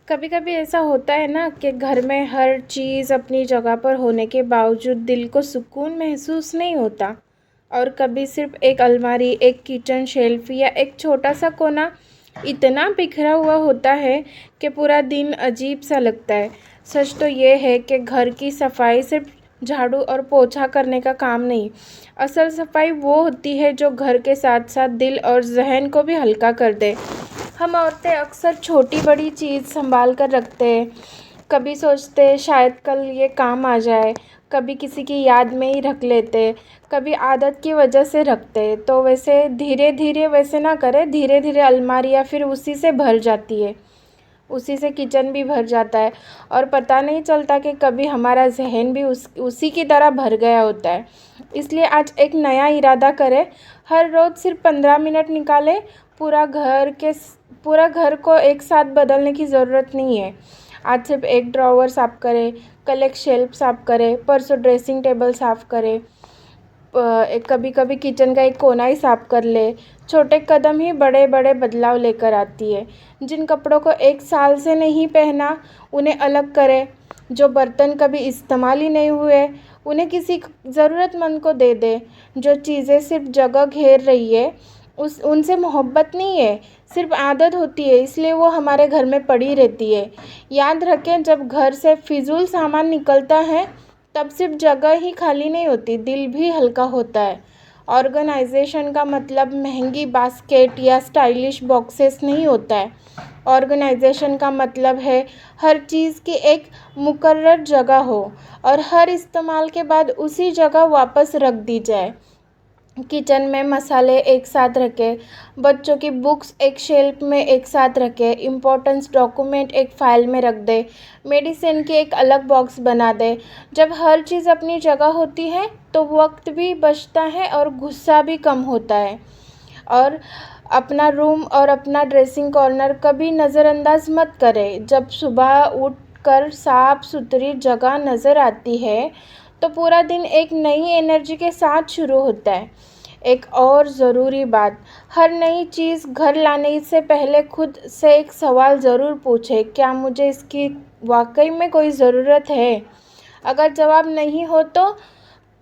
कभी कभी ऐसा होता है ना कि घर में हर चीज़ अपनी जगह पर होने के बावजूद दिल को सुकून महसूस नहीं होता। और कभी सिर्फ एक अलमारी, एक किचन शेल्फ या एक छोटा सा कोना इतना बिखरा हुआ होता है कि पूरा दिन अजीब सा लगता है। सच तो ये है कि घर की सफाई सिर्फ झाड़ू और पोछा करने का काम नहीं, असल सफाई वो होती है जो घर के साथ साथ दिल और जहन को भी हल्का कर दे। हम औरतें अक्सर छोटी बड़ी चीज़ संभाल कर रखते हैं। कभी सोचते हैं शायद कल ये काम आ जाए, कभी किसी की याद में ही रख लेते, कभी आदत की वजह से रखते। तो वैसे धीरे धीरे वैसे ना करें, धीरे धीरे अलमारियाँ फिर उसी से भर जाती है, उसी से किचन भी भर जाता है और पता नहीं चलता कि कभी हमारा जहन भी उसी की तरह भर गया होता है। इसलिए आज एक नया इरादा करें। हर रोज़ सिर्फ 15 मिनट निकालें। पूरा घर को एक साथ बदलने की ज़रूरत नहीं है। आज सिर्फ एक ड्रॉवर साफ़ करें, कल एक शेल्फ साफ़ करें, परसों ड्रेसिंग टेबल साफ़ करें, कभी कभी किचन का एक कोना ही साफ़ कर ले। छोटे कदम ही बड़े बड़े बदलाव लेकर आती है। जिन कपड़ों को एक साल से नहीं पहना उन्हें अलग करें। जो बर्तन कभी इस्तेमाल ही नहीं हुए उन्हें किसी ज़रूरतमंद को दे दें। जो चीज़ें सिर्फ जगह घेर रही है उस उनसे मोहब्बत नहीं है, सिर्फ आदत होती है, इसलिए वो हमारे घर में पड़ी रहती है। याद रखें, जब घर से फिजूल सामान निकलता है तब सिर्फ जगह ही खाली नहीं होती, दिल भी हल्का होता है। ऑर्गेनाइजेशन का मतलब महंगी बास्केट या स्टाइलिश बॉक्सेस नहीं होता है। ऑर्गेनाइजेशन का मतलब है हर चीज़ की एक मुकर्रर जगह हो और हर इस्तेमाल के बाद उसी जगह वापस रख दी जाए। किचन में मसाले एक साथ रखें, बच्चों की बुक्स एक शेल्फ में एक साथ रखें, इम्पोर्टेंस डॉक्यूमेंट एक फ़ाइल में रख दें, मेडिसिन की एक अलग बॉक्स बना दें। जब हर चीज़ अपनी जगह होती है तो वक्त भी बचता है और गुस्सा भी कम होता है। और अपना रूम और अपना ड्रेसिंग कॉर्नर कभी नज़रअंदाज मत करें। जब सुबह उठ कर साफ़ सुथरी जगह नज़र आती है तो पूरा दिन एक नई एनर्जी के साथ शुरू होता है। एक और ज़रूरी बात, हर नई चीज़ घर लाने से पहले खुद से एक सवाल ज़रूर पूछें, क्या मुझे इसकी वाकई में कोई ज़रूरत है? अगर जवाब नहीं हो तो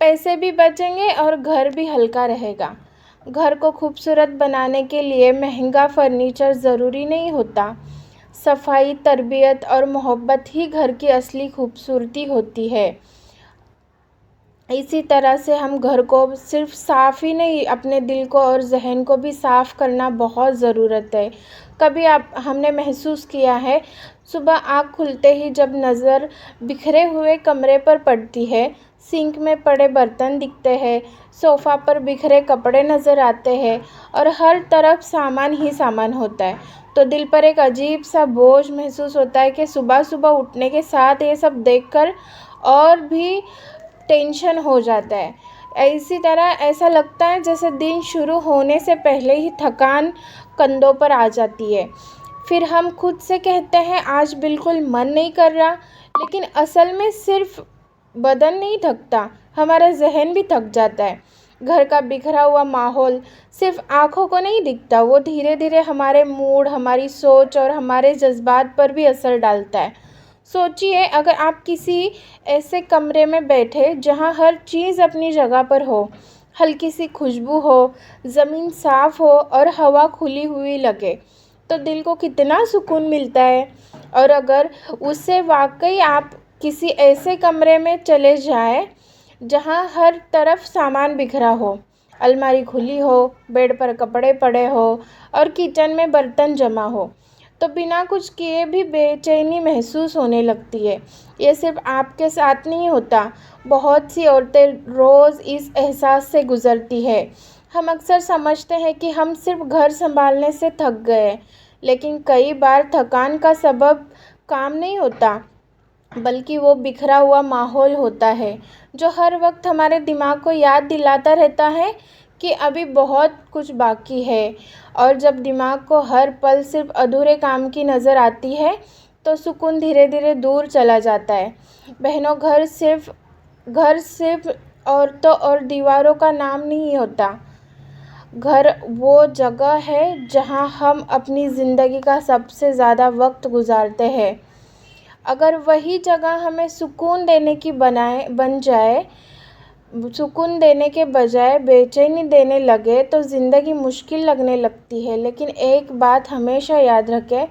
पैसे भी बचेंगे और घर भी हल्का रहेगा। घर को खूबसूरत बनाने के लिए महंगा फर्नीचर ज़रूरी नहीं होता। सफाई, तरबियत और मोहब्बत ही घर की असली खूबसूरती होती है। इसी तरह से हम घर को सिर्फ साफ़ ही नहीं, अपने दिल को और जहन को भी साफ़ करना बहुत ज़रूरत है। कभी आप हमने महसूस किया है, सुबह आँख खुलते ही जब नज़र बिखरे हुए कमरे पर पड़ती है, सिंक में पड़े बर्तन दिखते हैं, सोफ़ा पर बिखरे कपड़े नज़र आते हैं और हर तरफ सामान ही सामान होता है, तो दिल पर एक अजीब सा बोझ महसूस होता है कि सुबह सुबह उठने के साथ ये सब देखकर और भी टेंशन हो जाता है। इसी तरह ऐसा लगता है जैसे दिन शुरू होने से पहले ही थकान कंधों पर आ जाती है। फिर हम खुद से कहते हैं आज बिल्कुल मन नहीं कर रहा, लेकिन असल में सिर्फ बदन नहीं थकता, हमारा जहन भी थक जाता है। घर का बिखरा हुआ माहौल सिर्फ आँखों को नहीं दिखता, वो धीरे धीरे हमारे मूड, हमारी सोच और हमारे जज्बात पर भी असर डालता है। सोचिए, अगर आप किसी ऐसे कमरे में बैठे जहाँ हर चीज़ अपनी जगह पर हो, हल्की सी खुशबू हो, ज़मीन साफ़ हो और हवा खुली हुई लगे, तो दिल को कितना सुकून मिलता है। और अगर उससे वाकई आप किसी ऐसे कमरे में चले जाएं जहाँ हर तरफ सामान बिखरा हो, अलमारी खुली हो, बेड पर कपड़े पड़े हो और किचन में बर्तन जमा हो, तो बिना कुछ किए भी बेचैनी महसूस होने लगती है। ये सिर्फ आपके साथ नहीं होता, बहुत सी औरतें रोज़ इस एहसास से गुज़रती है। हम अक्सर समझते हैं कि हम सिर्फ घर संभालने से थक गए, लेकिन कई बार थकान का सबब काम नहीं होता, बल्कि वो बिखरा हुआ माहौल होता है जो हर वक्त हमारे दिमाग को याद दिलाता रहता है कि अभी बहुत कुछ बाकी है। और जब दिमाग को हर पल सिर्फ अधूरे काम की नज़र आती है तो सुकून धीरे धीरे दूर चला जाता है। बहनों, घर सिर्फ औरतों और दीवारों का नाम नहीं होता। घर वो जगह है जहाँ हम अपनी ज़िंदगी का सबसे ज़्यादा वक्त गुजारते हैं। अगर वही जगह हमें बन जाए, सुकून देने के बजाय बेचैनी देने लगे तो ज़िंदगी मुश्किल लगने लगती है। लेकिन एक बात हमेशा याद रखें,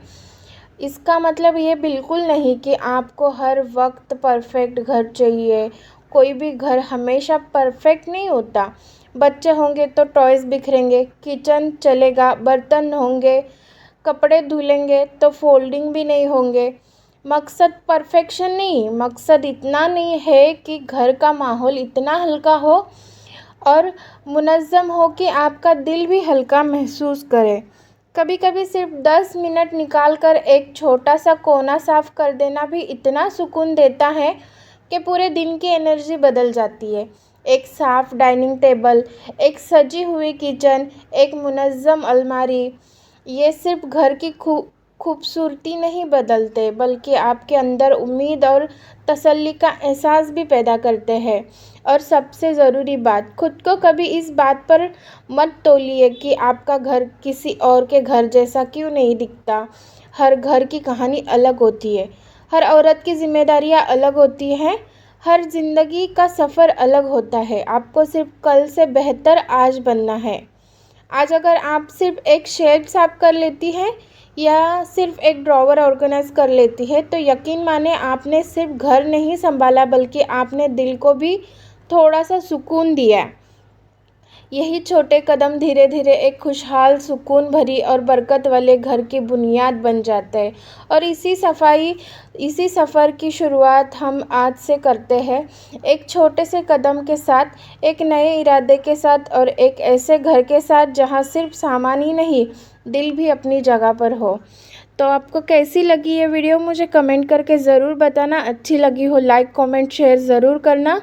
इसका मतलब ये बिल्कुल नहीं कि आपको हर वक्त परफेक्ट घर चाहिए। कोई भी घर हमेशा परफेक्ट नहीं होता। बच्चे होंगे तो टॉयज़ बिखरेंगे, किचन चलेगा, बर्तन होंगे, कपड़े धुलेंगे तो फोल्डिंग भी नहीं होंगे। मकसद परफेक्शन नहीं, मकसद इतना नहीं है कि घर का माहौल इतना हल्का हो और मुनज़्ज़म हो कि आपका दिल भी हल्का महसूस करे। कभी कभी सिर्फ 10 मिनट निकाल कर एक छोटा सा कोना साफ़ कर देना भी इतना सुकून देता है कि पूरे दिन की एनर्जी बदल जाती है। एक साफ़ डाइनिंग टेबल, एक सजी हुई किचन, एक मुनज़्ज़म अलमारी, ये सिर्फ घर की खूबसूरती नहीं बदलते, बल्कि आपके अंदर उम्मीद और तसल्ली का एहसास भी पैदा करते हैं। और सबसे ज़रूरी बात, खुद को कभी इस बात पर मत तोलिए कि आपका घर किसी और के घर जैसा क्यों नहीं दिखता। हर घर की कहानी अलग होती है, हर औरत की जिम्मेदारियां अलग होती हैं, हर ज़िंदगी का सफ़र अलग होता है। आपको सिर्फ कल से बेहतर आज बनना है। आज अगर आप सिर्फ एक शेल्फ साफ कर लेती हैं या सिर्फ एक ड्रॉवर ऑर्गेनाइज कर लेती है, तो यकीन माने आपने सिर्फ घर नहीं संभाला, बल्कि आपने दिल को भी थोड़ा सा सुकून दिया। यही छोटे कदम धीरे धीरे एक खुशहाल, सुकून भरी और बरकत वाले घर की बुनियाद बन जाते हैं। और इसी सफ़र की शुरुआत हम आज से करते हैं, एक छोटे से कदम के साथ, एक नए इरादे के साथ और एक ऐसे घर के साथ जहां सिर्फ सामान ही नहीं, दिल भी अपनी जगह पर हो। तो आपको कैसी लगी ये वीडियो मुझे कमेंट करके ज़रूर बताना। अच्छी लगी हो लाइक कमेंट शेयर ज़रूर करना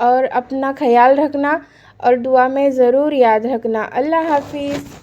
और अपना ख्याल रखना और दुआ में ज़रूर याद रखना। अल्लाह हाफिज़।